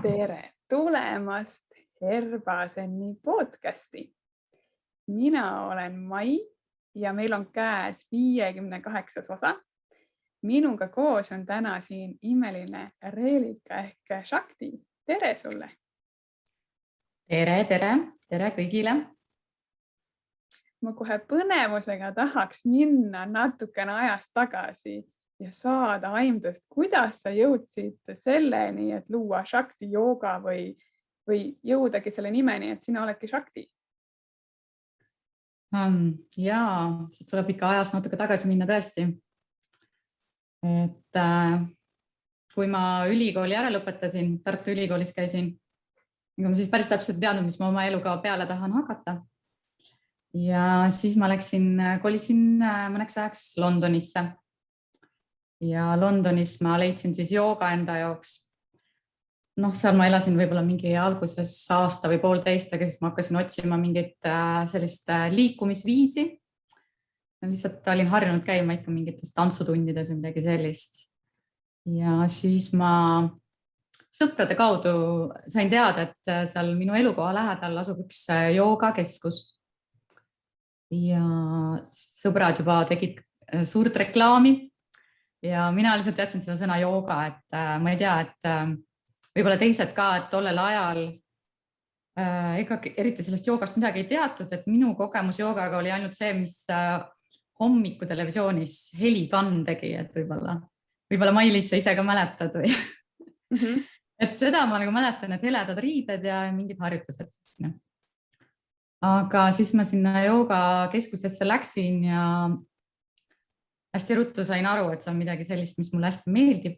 Tere tulemast Herbaseni podcasti. Mina olen Mai ja meil on käes 58. osa. Minuga koos on täna siin imeline Reelika ehk Shakti. Tere sulle! Tere kõigile! Ma kohe põnevusega tahaks minna natukene ajast tagasi ja saada aimdust, kuidas sa jõudsid selleni, et luua Shakti jooga või jõudagi selle nimeni, et sina oledki Shakti? Jaa, siis tuleb ikka ajas natuke tagasi minna tõesti. Et kui ma ülikooli ära lõpetasin, Tartu Ülikoolis käisin, ma siis päris täpselt teadnud, mis ma oma eluga peale tahan hakata. Ja siis ma kolisin mõneks ajaks Londonisse. Ja Londonis ma leidsin siis jooga enda jaoks. Seal ma elasin võib-olla mingi alguses aasta või poolteist, aga siis ma hakkasin otsima mingit sellist liikumisviisi. Lihtsalt olin harjunud käima ikka mingites tantsutundides või midagi sellist. Ja siis ma sõprade kaudu sain teada, et seal minu elukoha lähedal asub üks joogakeskus. Ja sõbrad juba tegid suurt reklaami ja mina lihtsalt teadsin seda sõna jooga, et ma ei tea, et võib-olla teised ka, et tollel ajal ega eriti sellest joogast midagi ei teatud, et minu kogemus joogaga oli ainult see, mis hommiku televisioonis Heli Kann tegi, et võib-olla Mailis sa ise ka mäletad või? Et seda ma mäletan, et heledad riided ja mingid harjutused. Aga siis ma sinna joogakeskusesse läksin ja hästi ruttu sain aru, et see on midagi sellist, mis mulle hästi meeldib.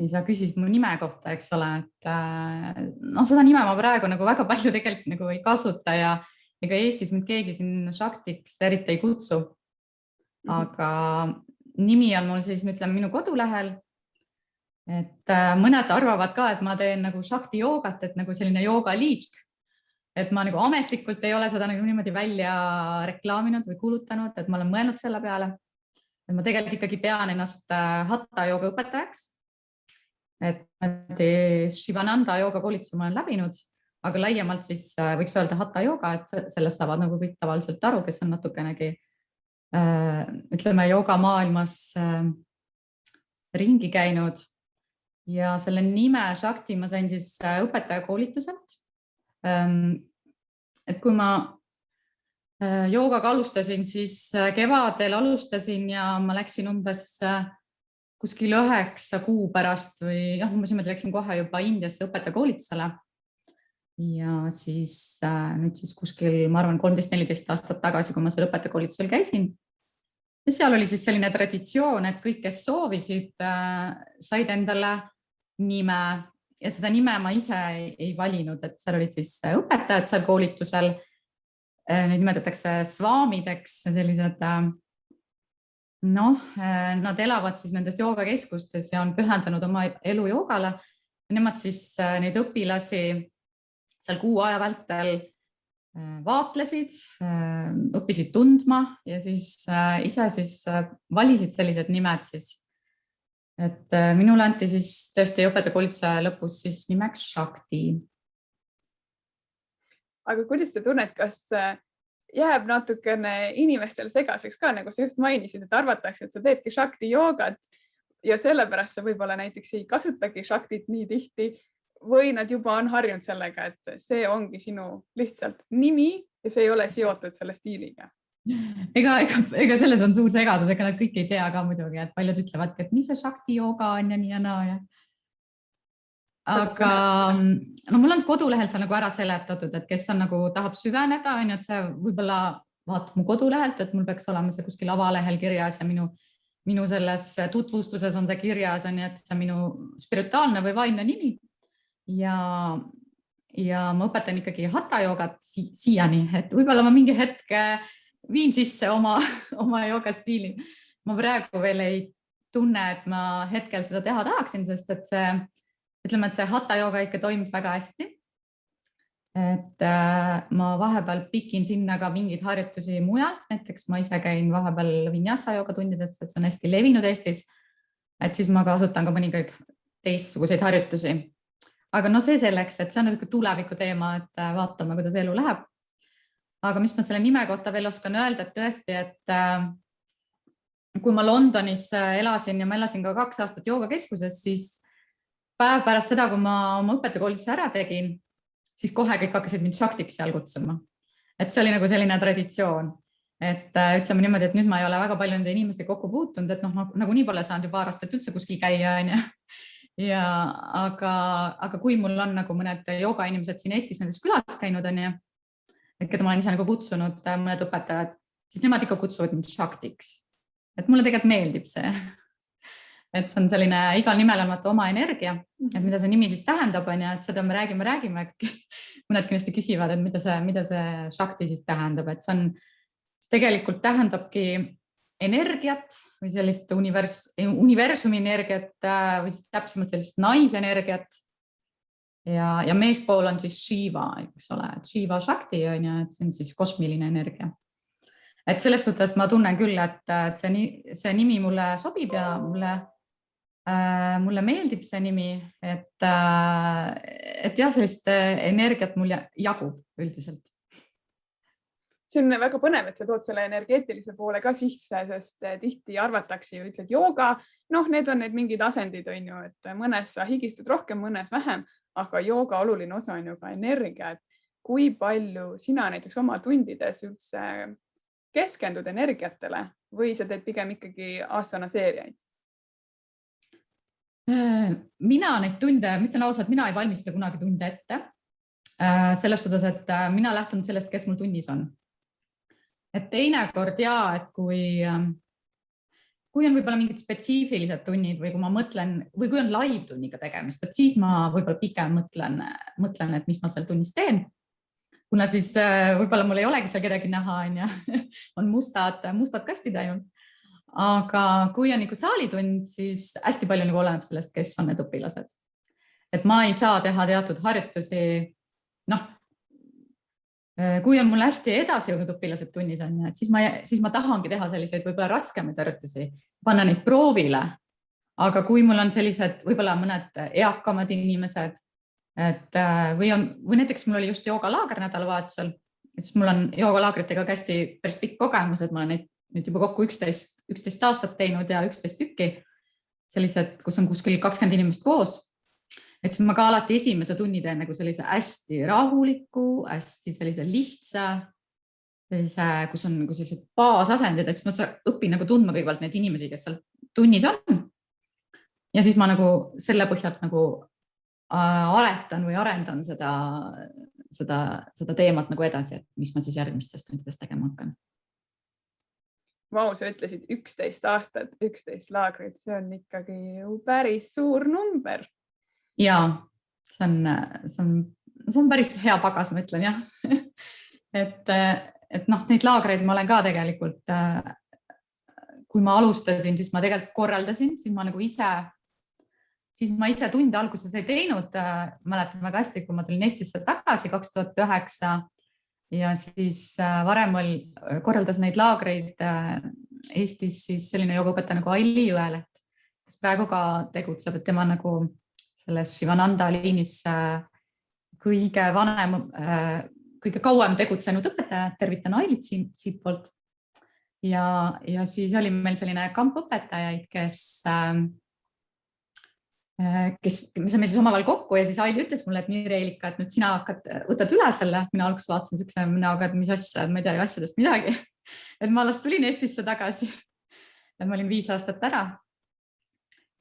Ja sa küsisid mu nime kohta, eks ole, et seda nime ma praegu väga palju tegelikult ei kasuta ja ega Eestis mind keegi siin Shaktiks eriti ei kutsu. Aga nimi on mul siis, ütleme, minu kodulehel. Et mõned arvavad ka, et ma teen Shakti joogat, et selline joogaliik. Et ma ametlikult ei ole seda niimoodi välja reklaaminud või kuulutanud, et ma olen mõelnud selle peale. Et ma tegelikult ikkagi pean ennast Hatha jooga õpetajaks. Et Shivananda jooga koolituse ma olen läbinud, aga laiemalt siis võiks öelda Hatha jooga, et sellest saavad kõik tavaliselt aru, kes on natukenegi, ütleme, jooga maailmas ringi käinud. Ja selle nime Shakti ma sain siis õpetaja koolituselt. Et kui ma joogaga alustasin, siis kevadel alustasin ja ma läksin umbes kuskil 9 kuu pärast või umbes niimoodi läksin kohe juba Indiasse õpetaja koolitusele. Ja siis nüüd siis kuskil, ma arvan, 13-14 aastat tagasi, kui ma seal õpetaja koolitusel käisin. Ja seal oli siis selline traditsioon, et kõik, kes soovisid, said endale nime. Ja seda nime ma ise ei valinud, et seal olid siis õpetajad seal koolitusel. Neid nimetatakse svaamideks, sellised, nad elavad siis nendes joogakeskustes ja on pühendanud oma elu joogale. Nemad siis neid õpilasi seal 6 aja vältel vaatlesid, õppisid tundma ja siis ise siis valisid sellised nimed siis. Et minule anti siis tõesti õpetajakoolituse lõpus siis nimeks Shakti. Aga kuidas sa tunned, kas jääb natukene inimestele segaseks ka, nagu sa just mainisid, et arvatakse, et sa teedki Shakti joogat ja sellepärast sa võib-olla näiteks ei kasutagi Shaktit nii tihti või nad juba on harjunud sellega, et see ongi sinu lihtsalt nimi ja see ei ole seotud selle stiiliga? Ega selles on suur segadus, ega nad kõik ei tea ka muidugi, et paljud ütlevad, et mis see Shakti jooga on ja nii ja naa. Aga mul on kodulehel seal ära seletatud, et kes on tahab süveneda, et see võib-olla vaatab mu kodulehelt, et mul peaks olema see kuskil avalehel kirjas ja minu selles tutvustuses on see kirjas, et see on minu spirituaalne või vaimne nimi. Ja ma õpetan ikkagi Hatha joogat siiani, et võib-olla ma mingi hetk viin sisse oma joogastiili. Ma praegu veel ei tunne, et ma hetkel seda teha tahaksin, sest et see Hatha jooga ikka toimib väga hästi. Et ma vahepeal pikin sinna ka mingeid harjutusi mujal, näiteks ma ise käin vahepeal vinyasa jooga tundides, et see on hästi levinud Eestis. Et siis ma kasutan ka mõningaid teistsuguseid harjutusi. Aga no see selleks, et see on tuleviku teema, et vaatame, kuidas elu läheb. Aga mis ma selle nime kohta veel oskan öelda, et tõesti, et kui ma Londonis elasin ja ma elasin ka 2 aastat joogakeskuses, siis päev pärast seda, kui ma oma õpetajakoolituse ära tegin, siis kohe kõik hakkasid mind shaktiks seal kutsuma. Et see oli nagu selline traditsioon, et ütleme niimoodi, et nüüd ma ei ole väga palju nende inimestega kokku puutunud, et nagu nii pole saanud juba aastat üldse kuskil käia, on ju. Ja aga kui mul on nagu mõned joogainimesed siin Eestis nendes külas käinud, on ju, keda ma olen ise nagu kutsunud, mõned õpetajad, siis nemad ikka kutsuvad mind shaktiks. Et mulle tegelikult meeldib see. Et see on selline, igal nimel on oma energia, et mida see nimi siis tähendab, on ju, et seda me räägime. Mõned kindlasti küsivad, et mida see shakti siis tähendab, et see tegelikult tähendabki energiat või sellist universumi energiat või siis täpsemalt sellist naisenergiat. Ja meespool on siis Shiva, eks ole, et Shiva Shakti on ja et see on siis kosmiline energia. Et selles suhtes ma tunnen küll, et see nimi mulle sobib ja mulle meeldib see nimi, et jah, sellist energiat mulle jagub üldiselt. See on väga põnev, et sa tood selle energeetilise poole ka sisse, sest tihti arvatakse ju, ütled jooga, need on need mingid asendid, on ju, et mõnes sa higistud rohkem, mõnes vähem, aga jooga oluline osa on ju ka energia, et kui palju sina näiteks oma tundides üldse keskendud energiatele või sa teed pigem ikkagi asana seeriaid? Mina neid tunde, ma ütlen ausalt, mina ei valmista kunagi tunde ette. Selles suhtes, et mina lähtun sellest, kes mul tunnis on. Et teinekord et kui on võib-olla mingid spetsiifilised tunnid või kui ma mõtlen või kui on live-tunniga tegemist, et siis ma võib-olla pigem mõtlen, et mis ma seal tunnis teen. Kuna siis võib-olla mul ei olegi seal kedagi näha, on mustad kastid ainult. Aga kui on saalitund, siis hästi palju oleneb sellest, kes on need õpilased. Et ma ei saa teha teatud harjutusi. Kui on mul hästi edasi jõudnud õpilased tunnis, et siis ma tahangi teha selliseid võib-olla raskemaid harjutusi, panna neid proovile. Aga kui mul on sellised võib-olla mõned eakamad inimesed, või näiteks mul oli just joogalaager nädalavahetusel, siis mul on joogalaagritega hästi päris pikk kogemus, et ma olen neid nüüd juba kokku 11 aastat teinud ja 11 tükki sellised, kus on kuskil 20 inimest koos. Et siis ma ka alati esimese tunni teen sellise hästi rahuliku, hästi sellise lihtsa, kus on sellised baasasendid, et siis ma õpin tundma kõigepealt neid inimesi, kes seal tunnis on. Ja siis ma selle põhjalt aretan või arendan seda teemat edasi, et mis ma siis järgmistes tundides tegema hakkan. Vau, sa ütlesid 11 aastat, 11 laagrit, see on ikkagi päris suur number. Ja, see on päris hea pagas, ma ütlen, jah. Et neid laagreid ma olen ka tegelikult, kui ma alustasin, siis ma tegelikult korraldasin, siis ma ise tunde alguses ei teinud. Mäletan väga hästi, kui ma tulin Eestisse tagasi 2009 ja siis varem korraldas neid laagreid Eestis siis selline joogaõpetaja nagu Aili Jõeleht, kes praegu ka tegutseb, et tema selles Shivananda liinis kõige vanem, kõige kauem tegutsenud õpetaja, tervitan Ailit siit poolt. Ja siis oli meil selline kamp õpetajaid, kes me saime siis omavahel kokku ja siis Aili ütles mulle, et nii Reelika, et nüüd sina võtad üle selle. Mina alguses vaatasin sükse näoga, et mis asja, et ma ei tea asjadest midagi. Et ma alles tulin Eestisse tagasi. Et ma olin 5 aastat ära.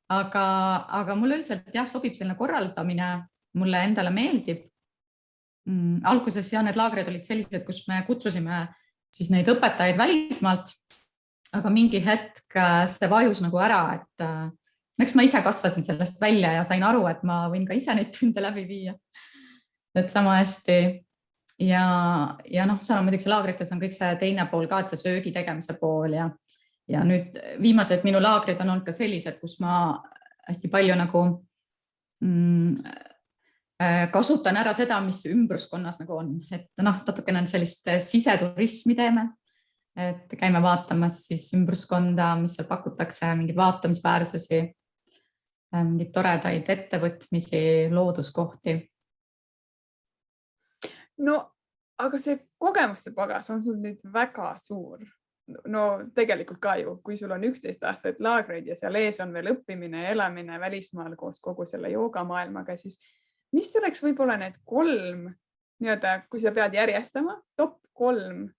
Aga mulle üldiselt sobib selline korraldamine, mulle endale meeldib. Alguses need laagrid olid sellised, kus me kutsusime siis neid õpetajaid välismaalt, aga mingi hetk see vajus ära, et eks ma ise kasvasin sellest välja ja sain aru, et ma võin ka ise neid tunde läbi viia. Et sama hästi. Ja seal on muidugi laagrites on kõik see teine pool ka, et see söögi tegemise pool ja nüüd viimased minu laagrid on olnud ka sellised, kus ma hästi palju kasutan ära seda, mis ümbruskonnas on. Et natukene on sellist siseturismi teeme, et käime vaatamas siis ümbruskonda, mis seal pakutakse, mingeid vaatamisväärsusi. mingeid toredaid ettevõtmisi, looduskohti. No, aga see kogemuste pagas on sul nüüd väga suur. No tegelikult ka ju, kui sul on 11 aastat laagreid ja seal ees on veel õppimine ja elamine välismaal koos kogu selle joogamaailmaga, siis mis oleks võib-olla need 3 nii-öelda, kui sa pead järjestama, top 3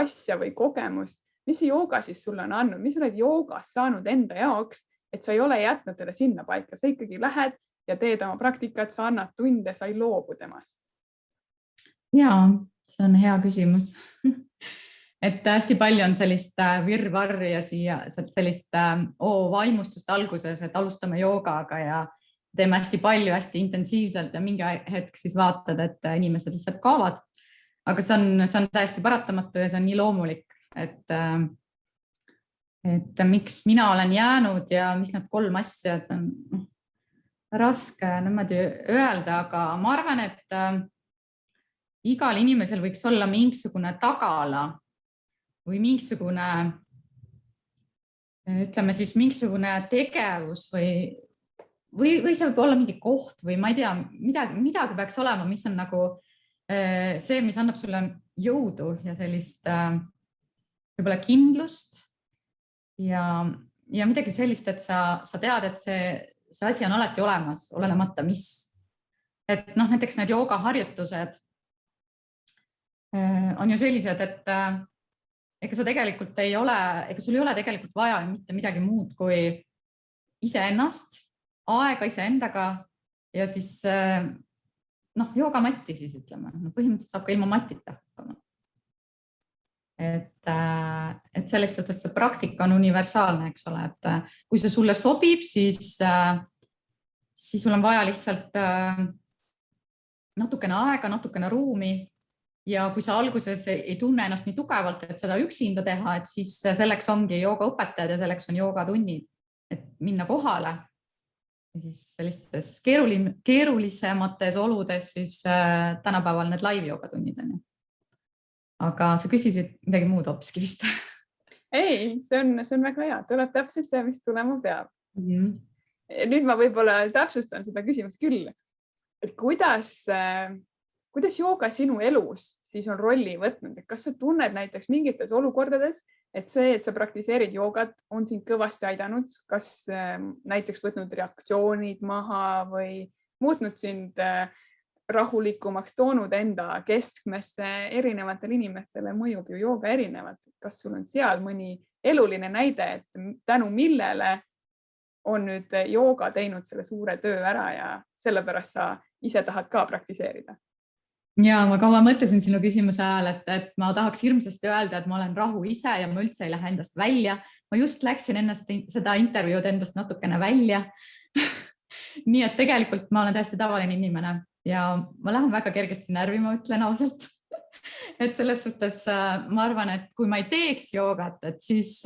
asja või kogemust, mis see jooga siis sulle on andnud, mis oled joogas saanud enda jaoks, et sa ei ole jätnud teda sinna paika, sa ikkagi lähed ja teed oma praktikat, sa annad tunde, sa ei loobu temast. Jaa, see on hea küsimus. Et hästi palju on sellist virvarri ja siia sellist vaimustust alguses, et alustame joogaga ja teeme hästi palju, hästi intensiivselt ja mingi hetk siis vaatad, et inimesed lihtsalt kaovad. Aga see on täiesti paratamatu ja see on nii loomulik, et miks mina olen jäänud ja mis need 3 asja, see on raske niimoodi öelda, aga ma arvan, et igal inimesel võiks olla mingisugune tagala või mingisugune, ütleme siis mingisugune tegevus või see võib olla mingi koht või ma ei tea, midagi peaks olema, mis on nagu see, mis annab sulle jõudu ja sellist võib-olla kindlust ja midagi sellist, et sa tead, et see asi on alati olemas, olenemata mis. Et näiteks need joogaharjutused on ju sellised, et ega sa tegelikult ega sul ei ole tegelikult vaja mitte midagi muud kui iseennast, aega iseendaga ja siis joogamatti siis ütleme. Põhimõtteliselt saab ka ilma matita. Et selles suhtes see praktika on universaalne, eks ole, et kui see sulle sobib, siis sul on vaja lihtsalt natukene aega, natukene ruumi. Ja kui sa alguses ei tunne ennast nii tugevalt, et seda üksinda teha, et siis selleks ongi joogaõpetajad ja selleks on joogatunnid, et minna kohale. Ja siis sellistes keerulisemates oludes siis tänapäeval need live joogatunnid on. Aga sa küsisid midagi muud hoopiski vist. Ei, see on väga hea. Tuleb täpselt see, mis tulema peab. Nüüd ma võib-olla täpsustan seda küsimust küll. Et kuidas jooga sinu elus siis on rolli võtnud? Kas sa tunned näiteks mingites olukordades, et see, et sa praktiseerid joogat, on sind kõvasti aidanud? Kas näiteks võtnud reaktsioonid maha või muutnud sind rahulikumaks, toonud enda keskmesse? Erinevatel inimestele mõjub ju jooga erinevat. Kas sul on seal mõni eluline näide, et tänu millele on nüüd jooga teinud selle suure töö ära ja sellepärast sa ise tahad ka praktiseerida? Ja ma kaua mõtlesin sinu küsimuse ajal, et ma tahaks hirmsasti öelda, et ma olen rahu ise ja ma üldse ei lähe endast välja. Ma just läksin ennast seda intervjuud endast natukene välja. Nii et tegelikult ma olen täiesti tavaline inimene ja ma lähen väga kergesti närvi, ma ütlen ausalt. Et selles suhtes ma arvan, et kui ma ei teeks joogat, et siis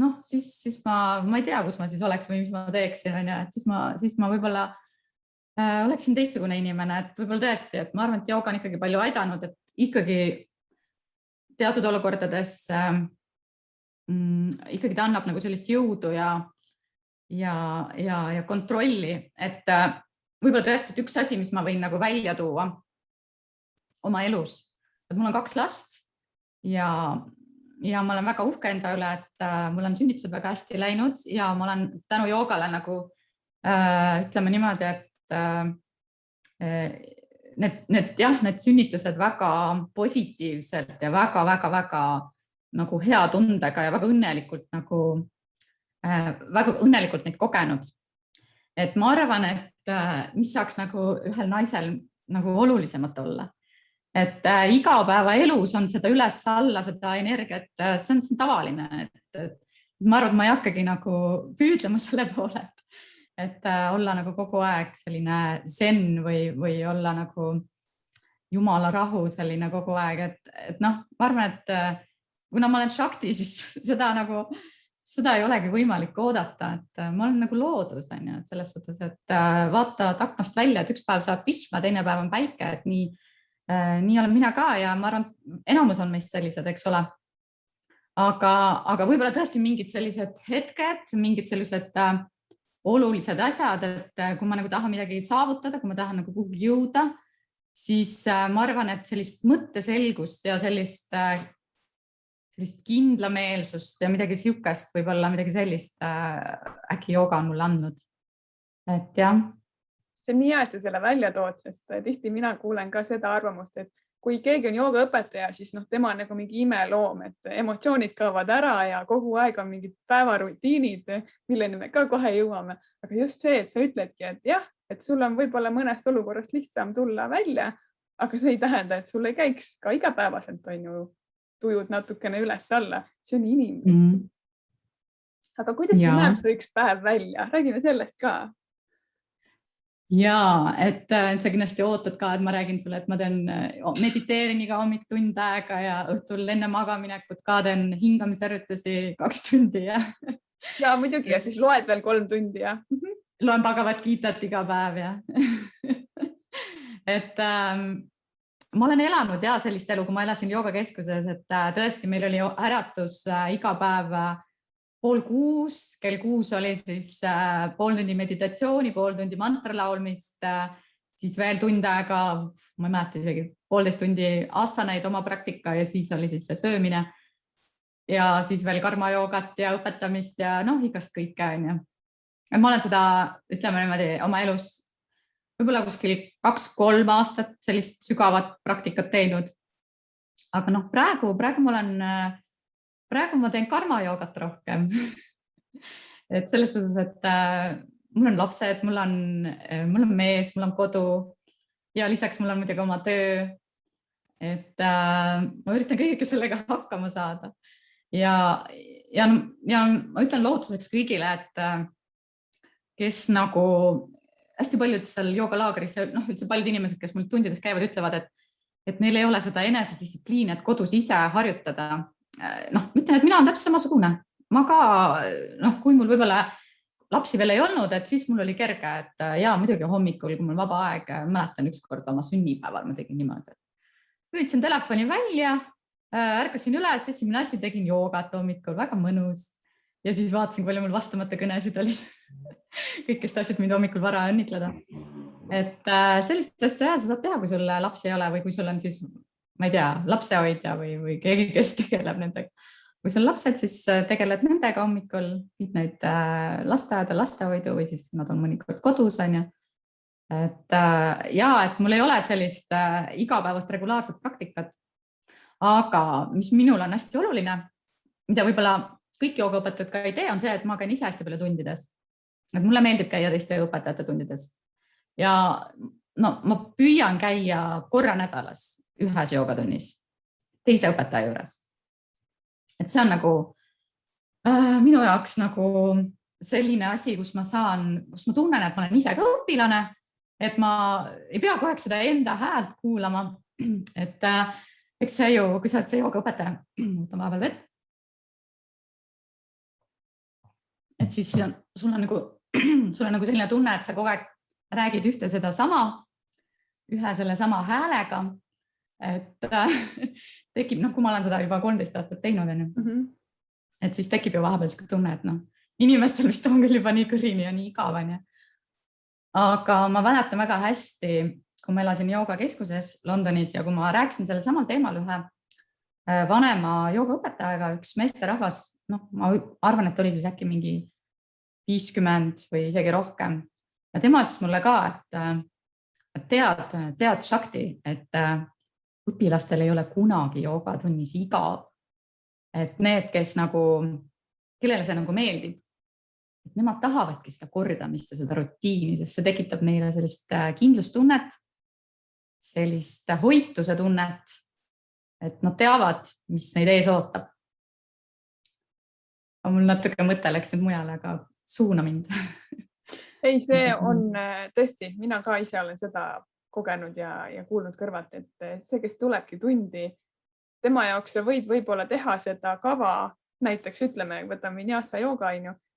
ma ei tea, kus ma siis oleks või mis ma teeksin, et siis ma võib-olla oleksin teistsugune inimene, et võib-olla tõesti, et ma arvan, et jooga on ikkagi palju aidanud, et ikkagi teatud olukordades ikkagi ta annab nagu sellist jõudu ja kontrolli, et võib-olla tõesti, et üks asi, mis ma võin nagu välja tuua oma elus, et mul on 2 last ja ma olen väga uhke enda üle, et mul on sünnitused väga hästi läinud ja ma olen tänu joogale nagu ütleme niimoodi, et need sünnitused väga positiivselt ja väga nagu hea tundega ja väga õnnelikult neid kogenud. Et ma arvan, et mis saaks nagu ühel naisel nagu olulisemat olla. Et igapäevaelus on seda üles-alla, seda energiat, see on tavaline. Et ma arvan, et ma ei hakkagi nagu püüdlema selle poole, et olla nagu kogu aeg selline zen või olla nagu jumala rahu selline kogu aeg, et ma arvan, et kuna ma olen Shakti, siis seda ei olegi võimalik oodata, et ma olen nagu loodus, et selles suhtes, et vaatad aknast välja, et üks päev saab vihma, teine päev on päike, et nii olen mina ka ja ma arvan, enamus on meist sellised, eks ole. Aga võib-olla tõesti mingid sellised hetked, mingid sellised olulised asjad, et kui ma nagu tahan midagi saavutada, kui ma tahan nagu kuhugi jõuda, siis ma arvan, et sellist mõtteselgust ja sellist kindlameelsust ja midagi sihukest, võib-olla midagi sellist äkki jooga on mulle andnud. Et jah. See on nii hea, et sa selle välja tood, sest tihti mina kuulen ka seda arvamust, et kui keegi on joogaõpetaja, siis tema on nagu mingi imeloom, et emotsioonid kaovad ära ja kogu aeg on mingid päevarutiinid, milleni me ka kohe jõuame. Aga just see, et sa ütledki, et jah, et sul on võib-olla mõnest olukorrast lihtsam tulla välja, aga see ei tähenda, et sul ei käiks ka igapäevaselt on ju tujud natukene üles-alla. See on inimene. Aga kuidas see näeb su üks päev välja? Räägime sellest ka. Ja, et sa kindlasti ootad ka, et ma räägin sulle, et ma teen mediteerin iga hommik tund aega ja õhtul enne magaminekut ka teen hingamisharjutusi 2 tundi. Ja muidugi ja siis loed veel 3 tundi. Ja. Loen Bhagavad Gitat iga päev. Ja. Et ma olen elanud sellist elu, kui ma elasin joogakeskuses, et tõesti meil oli äratus iga päev 5:30, kell 6 oli siis pool tundi meditatsiooni, pool tundi mantra laulmist, siis veel tund aega, ma ei mäleta isegi, 1,5 tundi asanaid oma praktika ja siis oli siis see söömine ja siis veel karmajoogat ja õpetamist ja igast kõike. Ma olen seda, ütleme niimoodi, oma elus võib-olla kuskil 2-3 aastat sellist sügavat praktikat teinud. Aga praegu ma teen karmajoogat rohkem. Et selles suhtes, et mul on lapsed, mul on mees, mul on kodu ja lisaks mul on muidugi oma töö. Et ma üritan kõigega sellega hakkama saada. Ja ma ütlen lootuseks kõigile, et kes nagu hästi paljud seal joogalaagris, üldse paljud inimesed, kes mul tundides käivad, ütlevad, et neil ei ole seda enesedistsipliini, et kodus ise harjutada. Ütlen, et mina olen täpselt samasugune. Ma ka, kui mul võib-olla lapsi veel ei olnud, et siis mul oli kerge, et muidugi hommikul, kui mul vaba aeg, mäletan ükskord oma sünnipäeval, ma tegin niimoodi. Lülitasin telefoni välja, ärkasin üles, esimene asi, tegin joogat hommikul, väga mõnus. Ja siis vaatasin, kui palju mul vastamata kõnesid oli. Kõikest asjad mind hommikul vara õnnitleda. Et sellist asja sa saad teha, kui sul lapsi ei ole või kui sul on siis ma ei tea, lapsehoidja või keegi, kes tegeleb nendega. Kui sul lapsed, siis tegeled nendega hommikul, viid neid lasteaeda, lastehoidu või siis nad on mõnikord kodus. Et mul ei ole sellist igapäevast regulaarset praktikat. Aga mis minul on hästi oluline, mida võib-olla kõik joogaõpetajad ka ei tee, on see, et ma käin ise hästi palju tundides. Et mulle meeldib käia teiste õpetajate tundides. Ja ma püüan käia korra nädalas ühes joogatunnis, teise õpetaja juures. Et see on nagu minu jaoks nagu selline asi, kus ma tunnen, et ma olen ise ka õpilane, et ma ei pea kogu aeg seda enda häält kuulama. Et eks see ju, kui sa oled see joogaõpetaja, võtan vahepeal vett. Et siis sul on nagu selline tunne, et sa kogu aeg räägid ühte seda sama, ühe selle sama häälega. Et tekib, kui ma olen seda juba 13 aastat teinud, et siis tekib ju vahepeal siuke tunne, et inimestel vist on küll juba nii kõrini ja nii igav. Aga ma mäletan väga hästi, kui ma elasin joogakeskuses Londonis ja kui ma rääkisin selle samal teemal ühe vanema joogaõpetajaga, üks meesterahvas, ma arvan, et oli siis äkki mingi 50 või isegi rohkem. Ja tema ütles mulle ka, et tead Shakti, et õpilastel ei ole kunagi joogatunnis igav. Et need, kellele see meeldib, et nemad tahavadki seda kordamist ja seda rutiini, sest see tekitab neile sellist kindlustunnet, sellist hoituse tunnet, et nad teavad, mis neid ees ootab. Aga mul natuke mõte läks nüüd mujale, aga suuna mind. Ei, see on tõesti, mina ka ise olen seda kogenud ja kuulnud kõrvalt, et see, kes tulebki tundi, tema jaoks sa võid võib-olla teha seda kava, näiteks ütleme, võtame vinyasa jooga,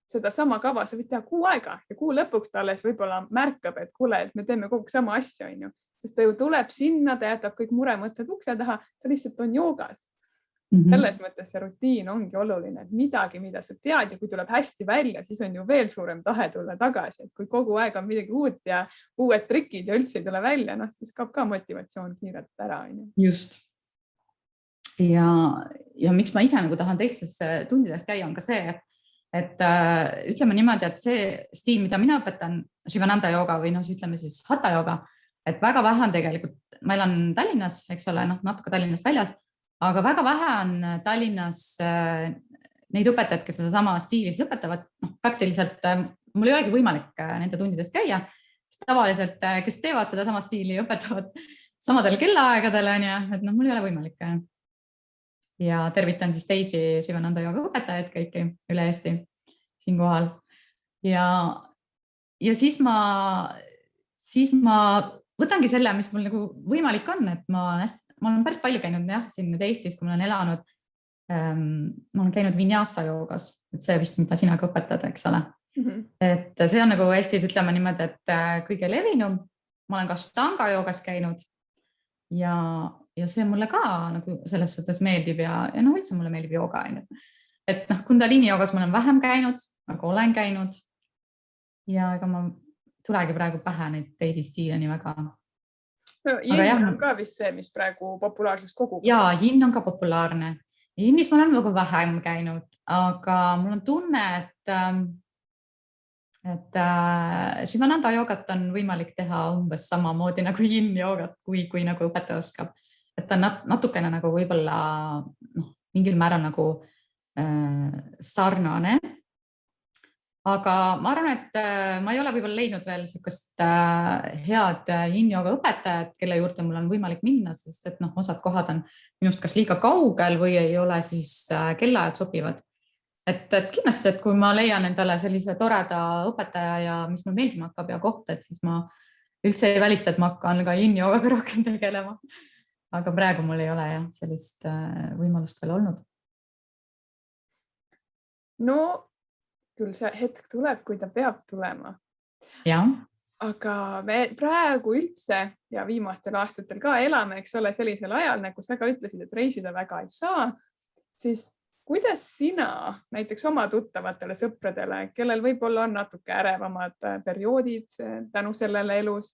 seda sama kava sa võid teha 6 aega ja kuu lõpuks ta alles võib-olla märkab, et kuule, et me teeme kogu sama asja, sest ta ju tuleb sinna, ta jätab kõik muremõtted ukse taha, ta lihtsalt on joogas. Selles mõttes see rutiin ongi oluline, et midagi, mida sa tead ja kui tuleb hästi välja, siis on ju veel suurem tahe tulla tagasi, et kui kogu aeg on midagi uut ja uued trikid ja üldse ei tule välja, noh, siis kaob ka motivatsioon kiirelt ära. Just. Ja miks ma ise nagu tahan teistes tundides käia, on ka see, et ütleme niimoodi, et see stiil, mida mina õpetan, Shivananda jooga või noh, ütleme siis hatha jooga, et väga vähe on tegelikult, ma elan Tallinnas, eks ole, noh, natuke Tallinnast väljas, aga väga vähe on Tallinnas neid õpetajaid, kes sedasama stiilis õpetavad, noh, praktiliselt mul ei olegi võimalik nende tundides käia, sest tavaliselt, kes teevad sedasama stiili, õpetavad samadel kellaaegadel, on ju, et noh, mul ei ole võimalik. Ja tervitan siis teisi Shivananda jooga õpetajaid kõiki üle Eesti siinkohal. Ja siis ma võtangi selle, mis mul nagu võimalik on, et ma olen päris palju käinud jah, siin nüüd Eestis, kui ma olen elanud. Ma olen käinud vinyasa joogas, et see vist, mida sina ka õpetad, eks ole. Et see on nagu Eestis, ütleme niimoodi, et kõige levinum. Ma olen ka Ashtanga joogas käinud ja see mulle ka nagu selles suhtes meeldib ja noh, üldse mulle meeldib jooga. Et noh, Kundalini joogas ma olen vähem käinud, aga olen käinud ja ega ma tulegi praegu pähe neid teisi stiile nii väga. No, yin on ka vist see, mis praegu populaarsust kogub. Jaa, yin on ka populaarne. Yinnis ma olen väga vähem käinud, aga mul on tunne, et Shivananda joogat on võimalik teha umbes samamoodi nagu yin joogat, kui nagu õpetaja oskab. Et ta on natukene nagu võib-olla mingil määral nagu sarnane. Aga ma arvan, et ma ei ole võib-olla leidnud veel sellist head yin-jooga õpetajat, kelle juurde mul on võimalik minna, sest et osad kohad on minust kas liiga kaugel või ei ole siis kellaajad sobivad. Et kindlasti, et kui ma leian endale sellise toreda õpetaja ja mis mul meeldima hakkab ja koht, et siis ma üldse ei välista, et ma hakkan ka yin-joogaga rohkem tegelema. Aga praegu mul ei ole jah, sellist võimalust veel olnud. No, küll see hetk tuleb, kui ta peab tulema. Ja. Aga me praegu üldse ja viimastel aastatel ka elame, eks ole, sellisel ajal, nagu sa ka ütlesid, et reisida väga ei saa, siis kuidas sina näiteks oma tuttavatele sõpradele, kellel võib-olla on natuke ärevamad perioodid tänu sellele elus,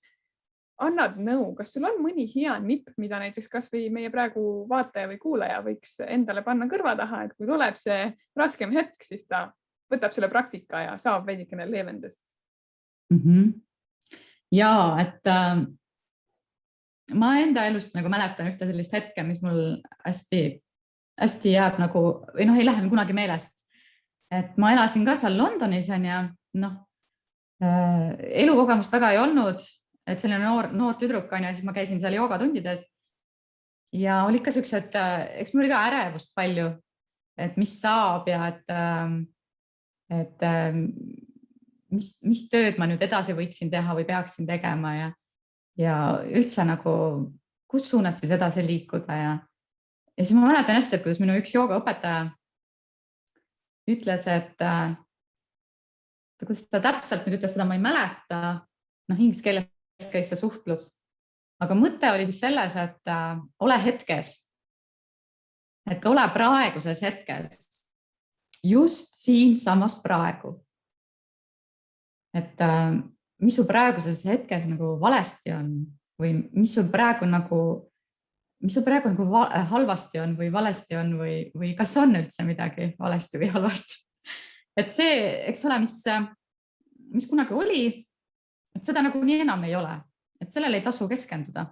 annad nõu, kas sul on mõni hea nipp, mida näiteks kas või meie praegu vaataja või kuulaja võiks endale panna kõrva taha, et kui tuleb see raskem hetk, siis ta võtab selle praktika ja saab veidikene leevendust. Ja, et ma enda elust nagu mäletan ühte sellist hetke, mis mul hästi jääb nagu, või ei lähe kunagi meelest. Et ma elasin ka seal Londonis ja elukogemust väga ei olnud, et selline noor tüdruk on ja siis ma käisin seal joogatundides ja oli ikka siuksed, eks mul oli ka ärevust palju, et mis saab ja et mis tööd ma nüüd edasi võiksin teha või peaksin tegema ja üldse nagu, kus suunas siis edasi liikuda ja siis ma mäletan hästi, et kuidas minu üks joogaõpetaja ütles, et kuidas ta täpselt nüüd ütles, seda ma ei mäleta, inglise keeles käis see suhtlus, aga mõte oli siis selles, et ole hetkes, et ole praeguses hetkes, just siin samas praegu. Et mis sul praeguses hetkes nagu valesti on või mis sul praegu nagu halvasti on või valesti on või kas on üldse midagi valesti või halvasti. Et see, eks ole, mis kunagi oli, et seda nagu nii enam ei ole, et sellele ei tasu keskenduda.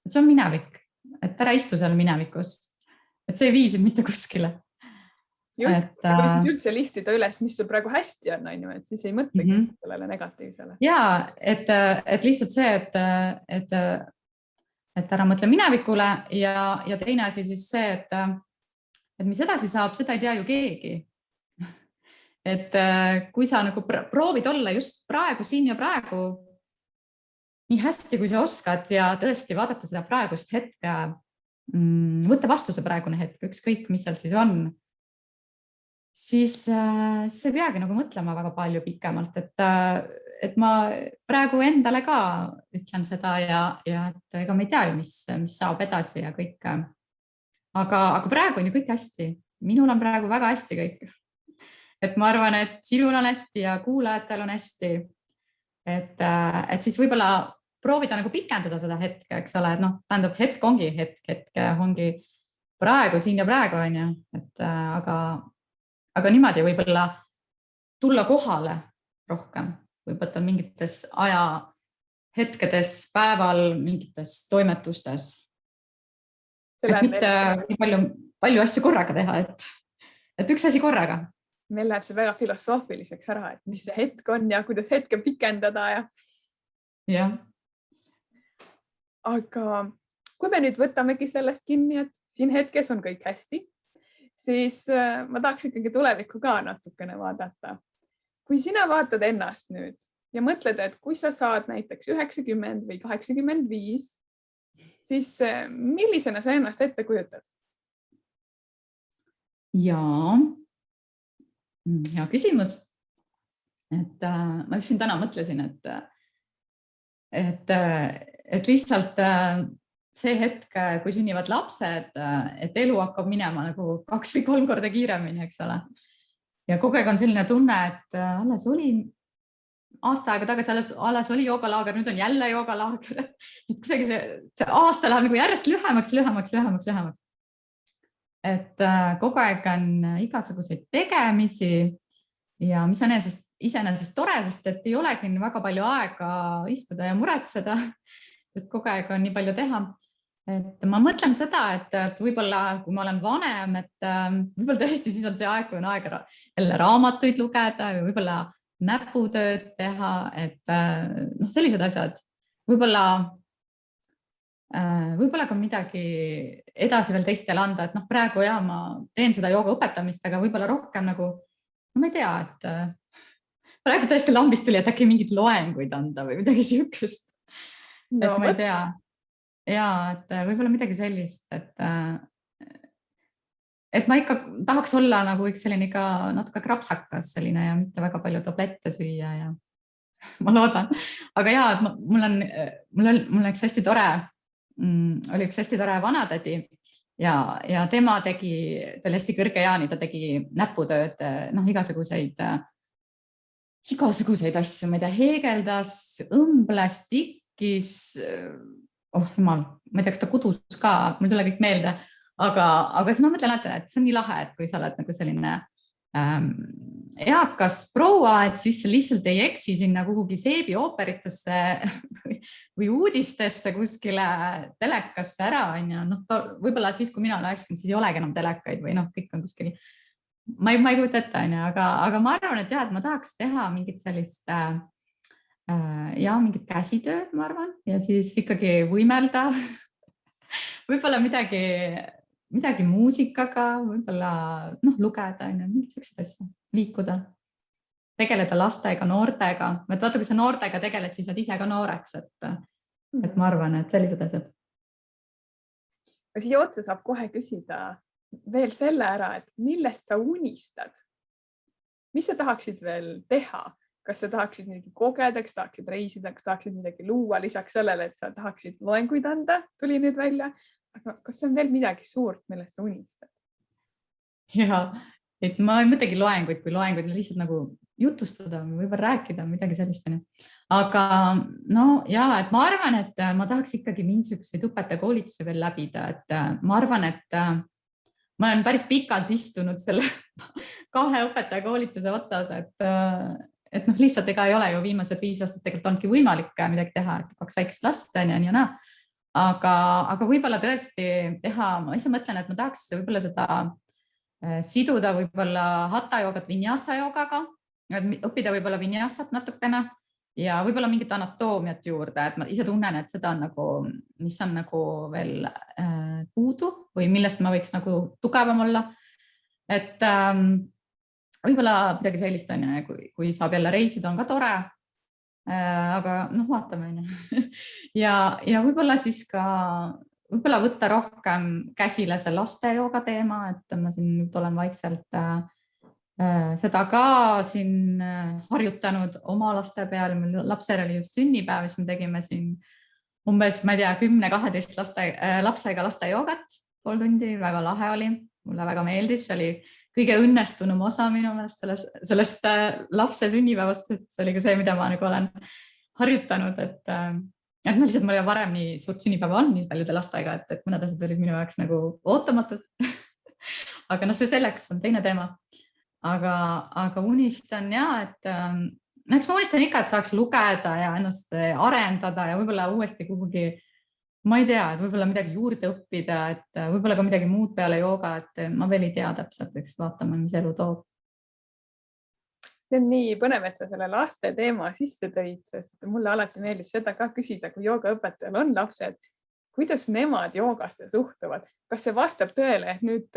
Et see on minevik, et ära istu seal minevikus, et see ei vii sind mitte kuskile. Just, kui siis üldse listida üles, mis sul praegu hästi on, et siis ei mõtlegi sellele negatiivsele. Ja, et lihtsalt see, et ära mõtle minevikule ja teine asi siis see, et mis edasi saab, seda ei tea ju keegi. Et kui sa nagu proovid olla just praegu, siin ja praegu nii hästi, kui sa oskad ja tõesti vaadata seda praegust hetke, võtta vastu see praegune hetk, ükskõik, mis seal siis on, siis see peagi nagu mõtlema väga palju pikemalt, et ma praegu endale ka ütlen seda ja et ega me ei tea ju, mis saab edasi ja kõik aga praegu on ju kõik hästi. Minul on praegu väga hästi kõik. Et ma arvan, et sinul on hästi ja kuulajatel on hästi. Et siis võib-olla proovida nagu pikendada seda hetke, eks ole, et noh, tähendab hetk ongi hetk ongi praegu, siin ja praegu on ju, et aga niimoodi võib-olla tulla kohale rohkem või võtta mingites ajahetkedes, päeval, mingites toimetustes. Et mitte nii palju asju korraga teha, et üks asi korraga. Meil läheb see väga filosoofiliseks ära, et mis see hetk on ja kuidas hetke pikendada ja. Ja. Aga kui me nüüd võtamegi sellest kinni, et siin hetkes on kõik hästi, siis ma tahaks ikkagi tulevikku ka natukene vaadata. Kui sina vaatad ennast nüüd ja mõtled, et kui sa saad näiteks 90 või 85, siis millisena sa ennast ette kujutad? Jaa, hea küsimus. Et ma just siin täna mõtlesin, et lihtsalt see hetk, kui sünnivad lapsed, et elu hakkab minema nagu 2 või 3 korda kiiremini, eks ole. Ja kogu aeg on selline tunne, et alles oli aasta aega tagasi, alles oli joogalaager, nüüd on jälle joogalaager. Et kusagi see aasta läheb nagu järjest lühemaks. Et kogu aeg on igasuguseid tegemisi ja mis on iseenesest tore, sest et ei olegi väga palju aega istuda ja muretseda, sest kogu aeg on nii palju teha. Et ma mõtlen seda, et võib-olla kui ma olen vanem, et võib-olla tõesti siis on see aeg, kui on aega jälle raamatuid lugeda ja võib-olla näputööd teha, et sellised asjad. Võib-olla ka midagi edasi veel teistele anda, et praegu ma teen seda jooga õpetamist, aga võib-olla rohkem nagu, ma ei tea, et praegu tõesti lambist tuli, et äkki mingid loenguid anda või midagi sihukest. No, ma ei tea. Ja, et võib-olla midagi sellist, et ma ikka tahaks olla nagu üks selline ikka natuke krapsakas selline ja mitte väga palju tablette süüa ja ma loodan. Aga ja, et mul oleks hästi tore, oli üks hästi tore vanatädi ja tema ta oli hästi kõrge jaani, ta tegi näputööd, igasuguseid asju, ma ei tea, heegeldas, õmbles, tikkis, jumal, ma ei tea, kas ta kudus ka, mul ei tule kõik meelde, aga siis ma mõtlen, et see on nii lahe, et kui sa oled nagu selline eakas proua, et siis lihtsalt ei eksi sinna kuhugi seebiooperitesse või uudistesse kuskile telekasse ära. Võib-olla siis, kui mina olen 90, siis ei olegi enam telekaid või kõik on kuskil. Ma ei kujuta ette, aga ma arvan, et jah, et ma tahaks teha mingit sellist mingit käsitööd, ma arvan, ja siis ikkagi võimelda. Võib-olla midagi muusikaga, võib-olla lugeda, mingid sellised asju, liikuda, tegeleda lastega, noortega. Vaata, kui sa noortega tegeled, siis saad ise ka nooreks, et ma arvan, et sellised asjad. Siia otsa saab kohe küsida veel selle ära, et millest sa unistad? Mis sa tahaksid veel teha? Kas sa tahaksid midagi kogeda, kas tahaksid reisida, kas tahaksid midagi luua lisaks sellele, et sa tahaksid loenguid anda, tuli nüüd välja. Aga kas see on veel midagi suurt, millest sa unistad? Ja, et ma ei mõtlegi loenguid, kui loenguid lihtsalt nagu jutustada, võib-olla rääkida, midagi sellist. Aga et ma arvan, et ma tahaks ikkagi mingisuguseid õpetajakoolitusi veel läbida, et ma arvan, et ma olen päris pikalt istunud selle 2 õpetajakoolituse otsas, et lihtsalt ega ei ole ju viimased 5 aastat tegelikult ongi võimalik midagi teha, et 2 väikest last ja nii ja naa. Aga võib-olla tõesti teha, ma ise mõtlen, et ma tahaks võib-olla seda siduda võib-olla hatha joogat vinyasa joogaga, õppida võib-olla vinyasat natukene ja võib-olla mingit anatoomiat juurde, et ma ise tunnen, et seda on nagu, mis on nagu veel puudu või millest ma võiks nagu tugevam olla. Et võib-olla midagi sellist on ja kui saab jälle reisida, on ka tore. Aga vaatame. Ja võib-olla siis ka võib-olla võtta rohkem käsile see laste jooga teema, et ma siin nüüd olen vaikselt seda ka siin harjutanud oma laste peal. Lapsel oli just sünnipäev, siis me tegime siin umbes, ma ei tea, 10-12 lapsega laste joogat pool tundi, väga lahe oli, mulle väga meeldis, see oli kõige õnnestunum osa minu meelest sellest lapse sünnipäevast, sest see oli ka see, mida ma nagu olen harjutanud, et mul ei ole varem nii suurt sünnipäeva olnud nii paljude lastega, et mõned asjad olid minu jaoks nagu ootamatud. Aga see selleks on teine teema. Aga unistan et eks ma unistan ikka, et saaks lugeda ja ennast arendada ja võib-olla uuesti kuhugi, ma ei tea, et võib-olla midagi juurde õppida, et võib-olla ka midagi muud peale jooga, et ma veel ei tea täpselt, eks vaatame, mis elu toob. See on nii põnev, et sa selle laste teema sisse tõid, sest mulle alati meeldib seda ka küsida, kui joogaõpetajal on lapsed, kuidas nemad joogasse suhtuvad. Kas see vastab tõele, et nüüd,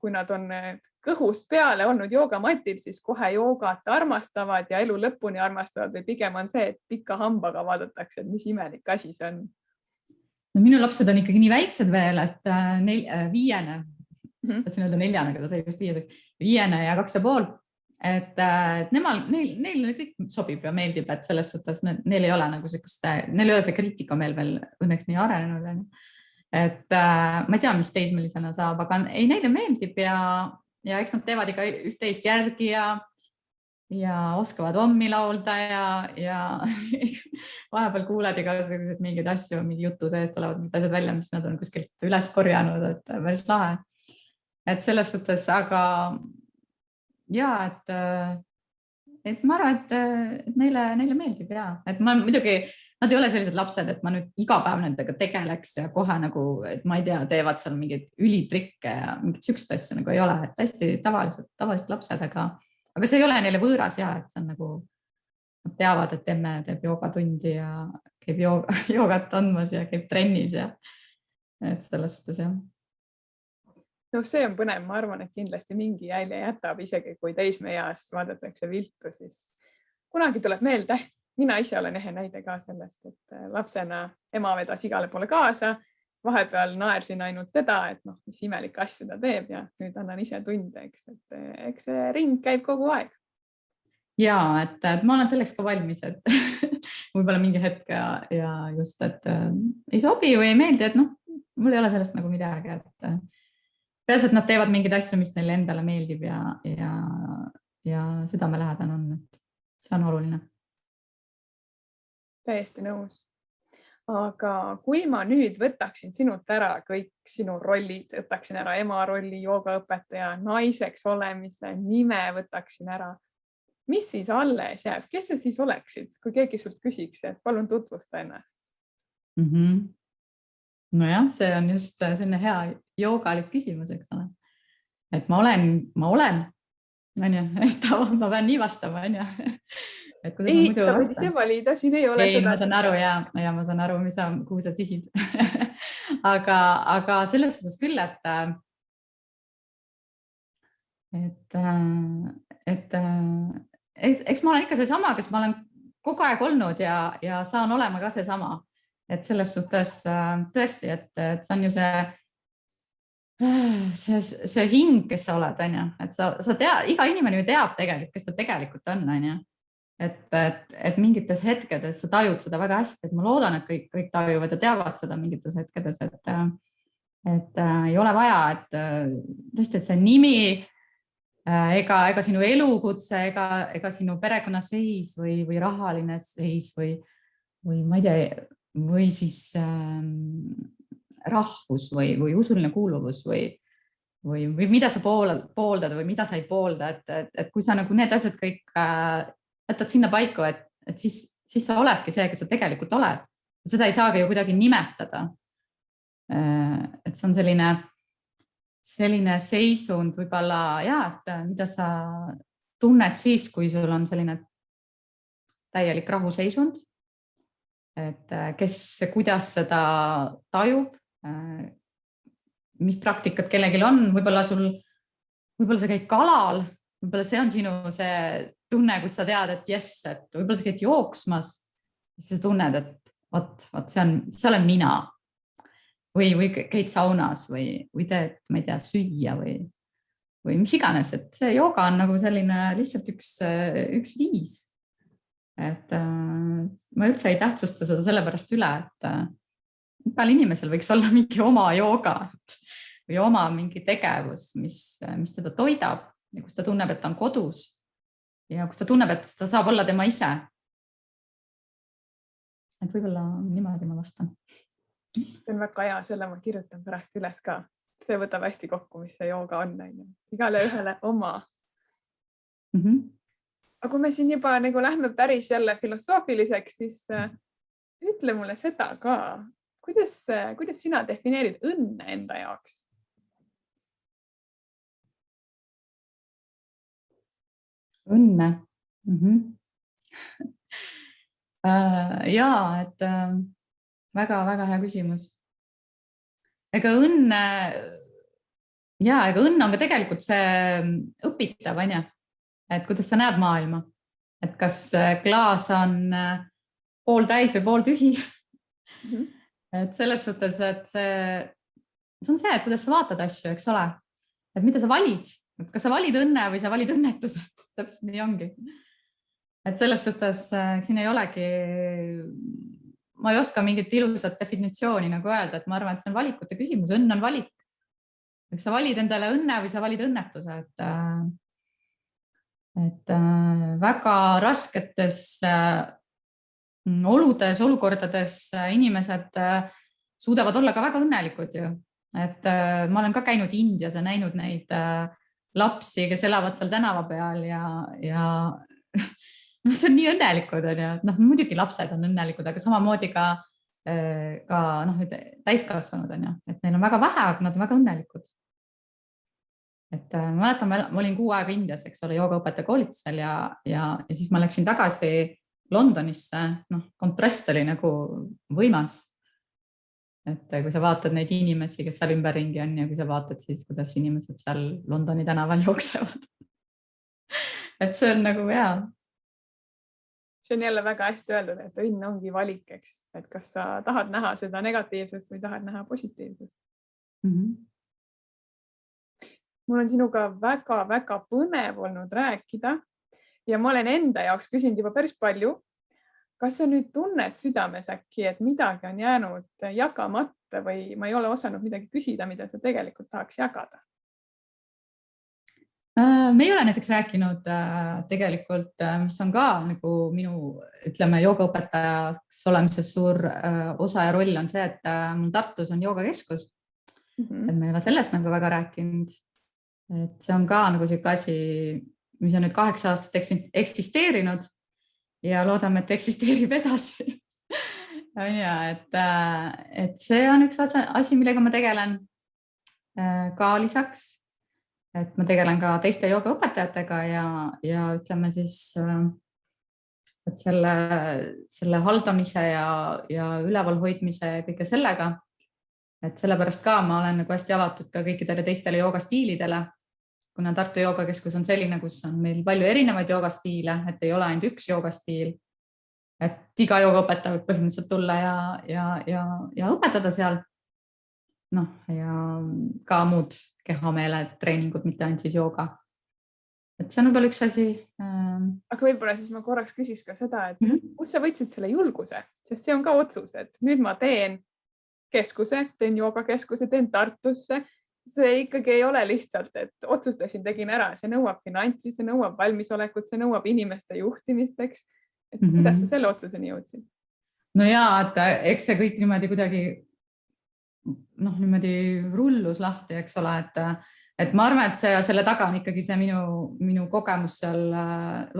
kui nad on kõhust peale olnud joogamatil, siis kohe joogat armastavad ja elu lõpuni armastavad või pigem on see, et pika hambaga vaadatakse, et mis imelik asi see on? No, minu lapsed on ikkagi nii väiksed veel, et 5, tahtsin öelda 4, aga ta sai just 5 ja 2,5. Et neil kõik sobib ja meeldib, et selles suhtes neil ei ole nagu neil ei ole see kriitikameel veel õnneks nii arenenud. Et ma ei tea, mis teismelisena saab, aga neile meeldib ja eks nad teevad ikka üht-teist järgi ja oskavad ommi laulda ja vahepeal kuuled igasugused mingeid asju, mingi jutu seest tulevad mingid asjad välja, mis nad on kuskilt üles korjanud, et päris lahe. Et selles suhtes, aga ja, et ma arvan, et neile meeldib et ma muidugi, nad ei ole sellised lapsed, et ma nüüd iga päev nendega tegeleks ja kohe nagu, et ma ei tea, teevad seal mingeid ülitrikke ja mingit sükst asja nagu ei ole, et hästi tavalised lapsed, aga see ei ole neile võõras et see on nagu, nad teavad, et emme teeb joogatundi ja käib joogat andmas ja käib trennis ja et selles suhtes No see on põnev, ma arvan, et kindlasti mingi jälje jätab, isegi kui teismeeas vaadatakse viltu, siis kunagi tuleb meelde. Mina ise olen ehe näide ka sellest, et lapsena ema vedas igale poole kaasa, vahepeal naersin ainult teda, et mis imelik asju ta teeb ja nüüd annan ise tunde, eks see ring käib kogu aeg. Ja, et ma olen selleks ka valmis, et võib-olla mingi hetk ja just, et ei sobi või ei meeldi, et mul ei ole sellest nagu midagi, et peas, et nad teevad mingeid asju, mis neile endale meeldib ja südamelähedane on, et see on oluline. Täiesti nõus. Aga kui ma nüüd võtaksin sinult ära kõik sinu rollid, võtaksin ära ema rolli, joogaõpetaja, naiseks olemise, nime võtaksin ära, mis siis alles jääb? Kes sa siis oleksid, kui keegi sult küsiks, et palun tutvusta ennast? Nojah, see on just selline hea joogalik küsimus, eks ole. Et ma olen, et ma pean nii vastama, Ei, sa võid ise valida, siin ei ole seda. Ma saan aru ja ma saan aru, kuhu sa sihid. aga selles suhtes küll, et eks ma olen ikka see sama, kes ma olen kogu aeg olnud ja saan olema ka see sama. Et selles suhtes tõesti, et see on ju see hing, kes sa oled, et sa tead, iga inimene ju teab tegelikult, kes ta tegelikult on, et mingites hetkedes sa tajud seda väga hästi, et ma loodan, et kõik tajuvad ja teavad seda mingites hetkedes, et ei ole vaja, et tõesti, et see nimi ega sinu elukutse, ega sinu perekonnaseis või rahaline seis või ma ei tea, või siis rahvus või usuline kuuluvus või mida sa pooldad või mida sa ei poolda, et kui sa nagu need asjad kõik jätad sinna paiku, et siis sa oledki see, kes sa tegelikult oled. Seda ei saagi ju kuidagi nimetada. Et see on selline seisund võib-olla et mida sa tunned siis, kui sul on selline täielik rahuseisund. Et kuidas seda tajub, mis praktikat kellelgi on, võib-olla sa käid kalal, võib-olla see on sinu see tunne, kus sa tead, et jess, et võib-olla sa käid jooksmas, siis sa tunned, et vot see olen mina või käid saunas või teed, ma ei tea, süüa või mis iganes, et see jooga on nagu selline lihtsalt üks viis. Et ma üldse ei tähtsusta seda sellepärast üle, et igal inimesel võiks olla mingi oma jooga. või oma mingi tegevus, mis teda toidab ja kus ta tunneb, et ta on kodus ja kus ta tunneb, et ta saab olla tema ise. Et võib-olla niimoodi ma vastan. See on väga hea, selle ma kirjutan pärast üles ka. See võtab hästi kokku, mis see jooga on. Igale ühele oma. Aga kui me siin juba nagu lähme päris jälle filosoofiliseks, siis ütle mulle seda ka, kuidas sina defineerid õnne enda jaoks? Õnne. Jaa, et väga-väga hea küsimus. Ega õnn on ka tegelikult see õpitav, on ju? Et kuidas sa näed maailma? Et kas klaas on pooltäis või pooltühi? Et selles suhtes, et see on see, et kuidas sa vaatad asju, eks ole? Et mida sa valid? Et kas sa valid õnne või sa valid õnnetuse? Täpselt nii ongi. Et selles suhtes siin ei olegi, ma ei oska mingit ilusat definitsiooni nagu öelda, et ma arvan, et see on valikute küsimus. Õnn on valik. Eks sa valid endale õnne või sa valid õnnetuse. Et väga rasketes olukordades inimesed suudavad olla ka väga õnnelikud ju. Et ma olen ka käinud Indias ja näinud neid lapsi, kes elavad seal tänava peal ja nad on nii õnnelikud. Muidugi lapsed on õnnelikud, aga samamoodi ka täiskasvanud on ju, et neil on väga vähe, aga nad on väga õnnelikud. Et ma mäletan, ma olin 6 aega Indias, eks ole, joogaõpetaja koolitusel ja siis ma läksin tagasi Londonisse. Kontrast oli nagu võimas. Et kui sa vaatad neid inimesi, kes seal ümberringi on ja kui sa vaatad siis, kuidas inimesed seal Londoni tänaval jooksevad. Et see on nagu hea. See on jälle väga hästi öeldud, et õnn ongi valik, eks, et kas sa tahad näha seda negatiivsust või tahad näha positiivsust. Mul on sinuga väga-väga põnev olnud rääkida ja ma olen enda jaoks küsinud juba päris palju. Kas sa nüüd tunned südames äkki, et midagi on jäänud jagamata või ma ei ole osanud midagi küsida, mida sa tegelikult tahaks jagada? Me ei ole näiteks rääkinud tegelikult, mis on ka nagu minu, ütleme, joogaõpetajaks olemises suur osa ja roll on see, et mul Tartus on joogakeskus. Et me ei ole sellest nagu väga rääkinud. Et see on ka nagu selline asi, mis on nüüd 8 aastat eksisteerinud ja loodame, et eksisteerib edasi. Et see on üks asi, millega ma tegelen ka lisaks. Et ma tegelen ka teiste joogaõpetajatega ja ütleme siis, et selle haldamise ja ülevalhoidmise ja kõige sellega. Et sellepärast ka ma olen nagu hästi avatud ka kõikidele teistele joogastiilidele, kuna Tartu joogakeskus on selline, kus on meil palju erinevaid joogastiile, et ei ole ainult üks joogastiil. Et iga joogaõpetaja võib põhimõtteliselt tulla ja õpetada seal. Ja ka muud kehameele treeningud, mitte ainult siis jooga. Et see on võib-olla üks asi. Aga võib-olla siis ma korraks küsiks ka seda, et kus sa võtsid selle julguse, sest see on ka otsus, et nüüd ma teen keskuse, teen joogakeskuse, teen Tartusse. See ikkagi ei ole lihtsalt, et otsustasin, tegin ära. See nõuab finantsi, see nõuab valmisolekut, see nõuab inimeste juhtimisteks. Et kuidas sa selle otsuseni jõudsid? No jaa, et eks see kõik niimoodi kuidagi niimoodi rullus lahti, eks ole, et ma arvan, et selle taga on ikkagi see minu kogemus seal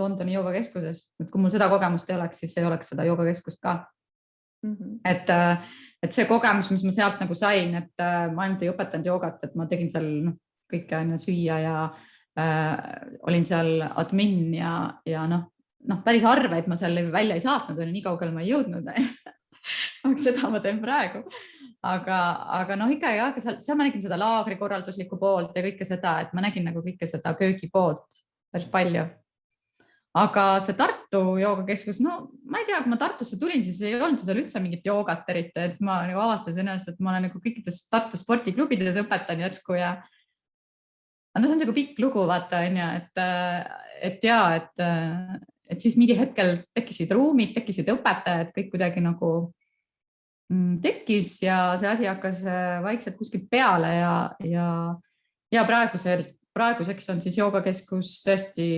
Londoni joogakeskuses. Et kui mul seda kogemust ei oleks, siis ei oleks seda joogakeskust ka. Et see kogemus, mis ma sealt nagu sain, et ma ainult ei õpetanud joogat, et ma tegin seal kõike süüa ja olin seal admin ja päris arveid ma seal välja ei saatnud, nii kaugel ma ei jõudnud. Seda ma teen praegu. Aga ikka seal ma nägin seda laagrikorralduslikku poolt ja kõike seda, et ma nägin nagu kõike seda köögi poolt päris palju. Aga see Tartu joogakeskus, ma ei tea, kui ma Tartusse tulin, siis ei olnud seal üldse mingit joogat eriti, et ma nagu avastasin ennast, et ma olen nagu kõikides Tartu spordiklubides õpetan järsku ja see on selline pikk lugu, vaata, et siis mingi hetkel tekkisid ruumid, tekkisid õpetajad, kõik kuidagi nagu tekkis ja see asi hakkas vaikselt kuskilt peale ja praeguseks on siis joogakeskus tõesti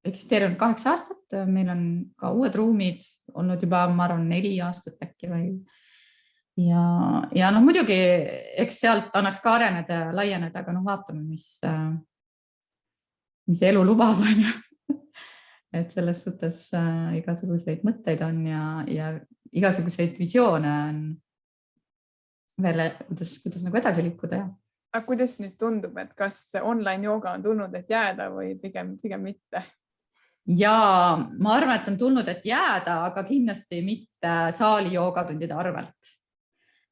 eksisteerinud 8 aastat. Meil on ka uued ruumid olnud juba, ma arvan, 4 aastat äkki või. Ja noh, muidugi, eks sealt annaks ka areneda ja laieneda, aga noh, vaatame, mis elu lubab, on ju. Et selles suhtes igasuguseid mõtteid on ja igasuguseid visioone on veel, kuidas nagu edasi liikuda. Aga kuidas nüüd tundub, et kas online jooga on tulnud, et jääda või pigem mitte? Ja ma arvan, et on tulnud, et jääda, aga kindlasti mitte saali joogatundide arvelt.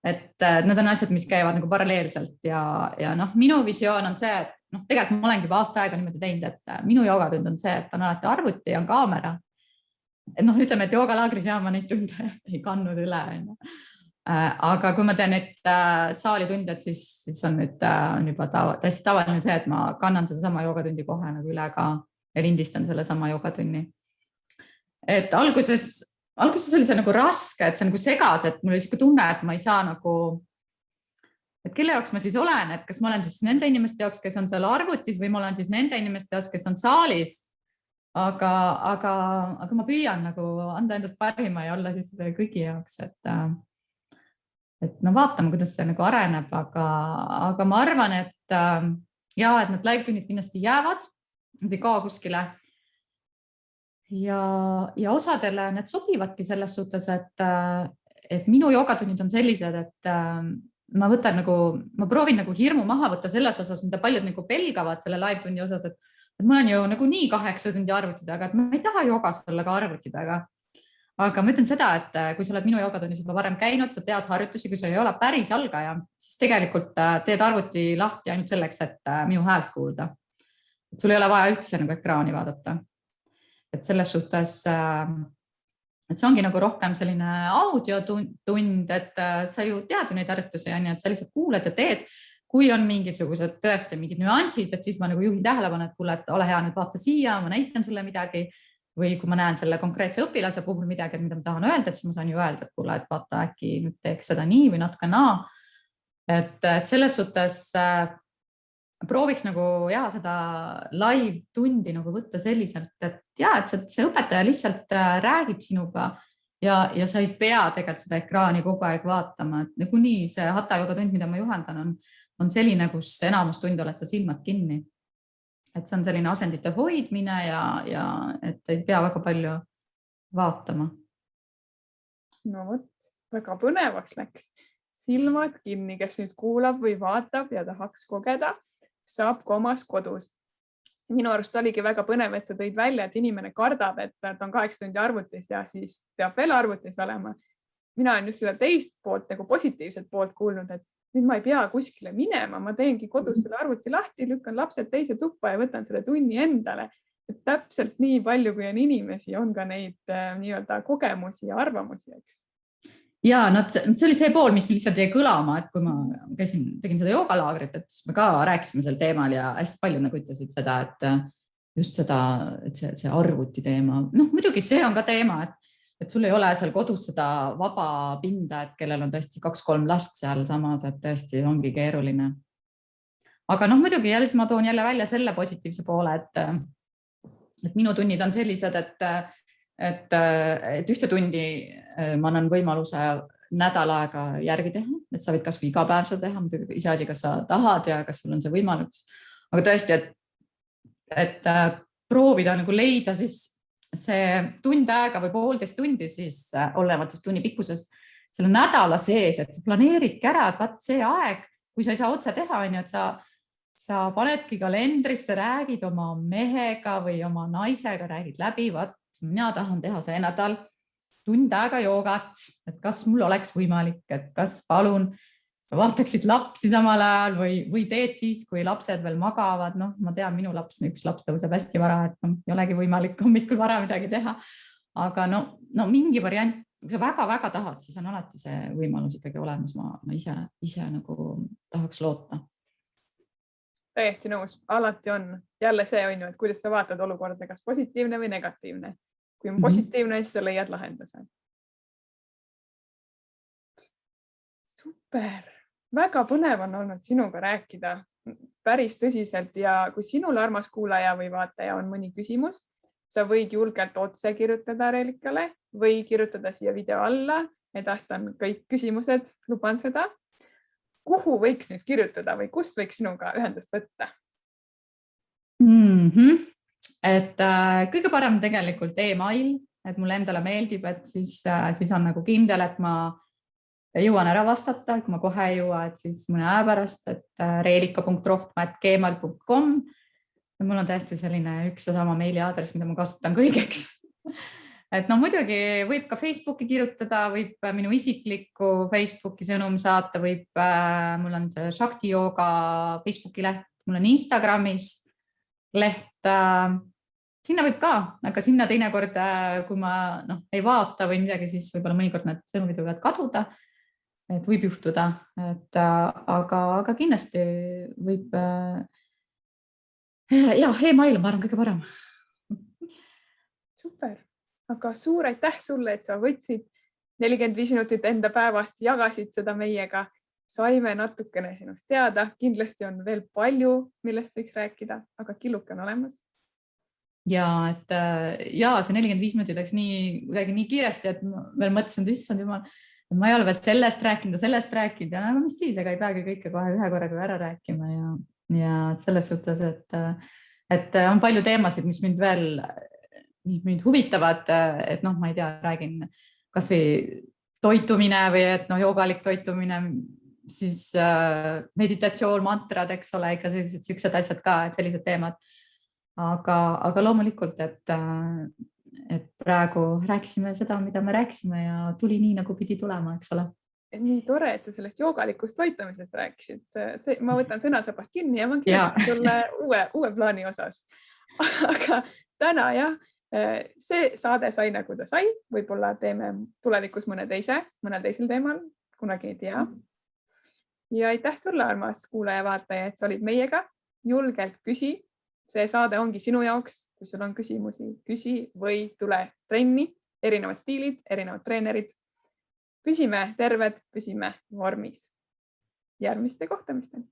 Et need on asjad, mis käivad nagu paralleelselt ja noh, minu visioon on see, et noh, tegelikult ma olengi juba aasta aega niimoodi teinud, et minu joogatund on see, et on alati arvuti ja on kaamera. Et noh, ütleme, et joogalaagris ma neid tunde ei kandnud üle. Aga kui ma teen neid saalitunde, siis on nüüd juba täiesti tavaline see, et ma kannan sedasama joogatundi kohe nagu üle ka ja lindistan selle sama joogatunni. Et alguses oli see nagu raske, et see nagu segas, et mul oli siuke tunne, et ma ei saa nagu, et kelle jaoks ma siis olen, et kas ma olen siis nende inimeste jaoks, kes on seal arvutis või ma olen siis nende inimeste jaoks, kes on saalis. Aga ma püüan nagu anda endast parima ja olla siis kõigi jaoks, et no vaatame, kuidas see nagu areneb, aga ma arvan, et need live-tunnid kindlasti jäävad, nad ei kao kuskile. Ja osadele need sobivadki selles suhtes, et minu joogatunnid on sellised, et ma proovin nagu hirmu maha võtta selles osas, mida paljud nagu pelgavad selle live-tunni osas, et mul on ju nagu nii 8 tundi arvuti taga, et ma ei taha joogas olla ka arvuti taga. Aga ma ütlen seda, et kui sa oled minu joogatunnis juba varem käinud, sa tead harjutusi, kui sa ei ole päris algaja, siis tegelikult teed arvuti lahti ainult selleks, et minu häält kuulda. Et sul ei ole vaja üldse nagu ekraani vaadata. Et selles suhtes, et see ongi nagu rohkem selline audiotund, et sa ju tead ju neid harjutusi, et sa lihtsalt kuuled ja teed. Kui on mingisugused tõesti mingid nüansid, et siis ma nagu juhin tähelepanu, et kuule, et ole hea, nüüd vaata siia, ma näitan sulle midagi. Või kui ma näen selle konkreetse õpilase puhul midagi, mida ma tahan öelda, et siis ma saan ju öelda, et kuule, et vaata, äkki nüüd teeks seda nii või natuke naa. Et selles suhtes prooviks nagu seda live tundi nagu võtta selliselt, et see õpetaja lihtsalt räägib sinuga ja sa ei pea tegelikult seda ekraani kogu aeg vaatama. Et nagu nii see hatha jooga tund, mida ma juhendan, on selline, kus enamus tund oled sa silmad kinni. Et see on selline asendite hoidmine ja et ei pea väga palju vaatama. No võt, väga põnevaks läks. Silmad kinni, kes nüüd kuulab või vaatab ja tahaks kogeda, saab ka omas kodus. Minu arust oligi väga põnev, et sa tõid välja, et inimene kardab, et ta on 8 tundi arvutis ja siis peab veel arvutis olema. Mina olen just seda teist poolt, nagu positiivset poolt kuulnud, et nüüd ma ei pea kuskile minema, ma teengi kodus selle arvuti lahti, lükkan lapsed teise tuppa ja võtan selle tunni endale. Et täpselt nii palju, kui on inimesi, on ka neid nii-öelda kogemusi ja arvamusi, eks. Ja see oli see pool, mis lihtsalt jäi kõlama, et kui ma tegin seda joogalaagrit, et siis me ka rääkisime sel teemal ja hästi palju nagu ütlesid seda, et just seda, et see arvuti teema. Noh, muidugi see on ka teema, et sul ei ole seal kodus seda vaba pinda, et kellel on tõesti 2-3 last seal samas, et tõesti ongi keeruline. Aga noh, muidugi jälle ma toon jälle välja selle positiivse poole, et minu tunnid on sellised, et ühte tundi ma annan võimaluse nädal aega järgi teha, et sa võid kas või iga päev seda teha, muidugi ise asi, kas sa tahad ja kas sul on see võimalus. Aga tõesti, et proovida nagu leida siis see tund aega või 1,5 tundi siis olevalt siis tunni pikkusest selle nädala sees, et sa planeeridki ära, et vaat see aeg, kui sa ei saa otse teha, et sa panedki kalendrisse, räägid oma mehega või oma naisega, räägid läbi, vaat mina tahan teha see nädal tund aega joogat, et kas mul oleks võimalik, et kas palun sa vaataksid lapsi samal ajal või teed siis, kui lapsed veel magavad. Noh, ma tean, minu üks laps tõuseb hästi vara, et ei olegi võimalik hommikul vara midagi teha. Aga no mingi variant, kui sa väga-väga tahad, siis on alati see võimalus ikkagi olemas. Ma ise nagu tahaks loota. Täiesti nõus, alati on. Jälle see on ju, et kuidas sa vaatad olukorda, kas positiivne või negatiivne. Kui on positiivne, siis sa leiad lahenduse. Super, väga põnev on olnud sinuga rääkida päris tõsiselt ja kui sinul, armas kuulaja või vaataja, on mõni küsimus, sa võid julgelt otse kirjutada Reelikale või kirjutada siia video alla. Edastan kõik küsimused, luban seda. Kuhu võiks nüüd kirjutada või kus võiks sinuga ühendust võtta? Et kõige parem tegelikult email, et mulle endale meeldib, et siis on nagu kindel, et ma jõuan ära vastata, kui ma kohe ei jõua, et siis mõne aja pärast, et reelika.rohtma@gmail.com. Mul on täiesti selline üks ja sama meiliaadress, mida ma kasutan kõigeks. Et no muidugi võib ka Facebooki kirjutada, võib minu isiklikku Facebooki sõnum saata, mul on see Shakti Yoga Facebooki leht, mul on Instagramis leht, sinna võib ka, aga sinna teinekord, kui ma ei vaata või midagi, siis võib-olla mõnikord need sõnumid võivad kaduda, et võib juhtuda, aga kindlasti võib email, ma arvan, kõige parem. Super, aga suur aitäh sulle, et sa võtsid 45 minutit enda päevast, jagasid seda meiega, saime natukene sinust teada, kindlasti on veel palju, millest võiks rääkida, aga killuke on olemas. Ja see 45 minutit läks nii kiiresti, et ma veel mõtlesin, et issand jumal, ma ei ole veel sellest rääkinud ja mis siis, ega ei peagi kõike kohe ühe korraga ära rääkima ja selles suhtes, et on palju teemasid, mis mind huvitavad, et ma ei tea, räägin kas või toitumine või et joogalik toitumine, siis meditatsioon, mantrad, eks ole, ikka sellised asjad ka, et sellised teemad. Aga loomulikult, et praegu rääkisime seda, mida me rääkisime ja tuli nii, nagu pidi tulema, eks ole. Nii tore, et sa sellest joogalikust toitumisest rääkisid. Ma võtan sõnasabast kinni ja ma kirjutan sulle uue plaani osas. Aga täna see saade sai nagu ta sai, võib-olla teeme tulevikus mõnel teisel teemal, kunagi ei tea. Ja aitäh sulle, armas kuulaja vaataja, et sa olid meiega, julgelt küsi. See saade ongi sinu jaoks, kui sul on küsimusi, küsi või tule trenni, erinevad stiilid, erinevad treenerid. Püsime terved, püsime vormis. Järgmiste kohtamisteni.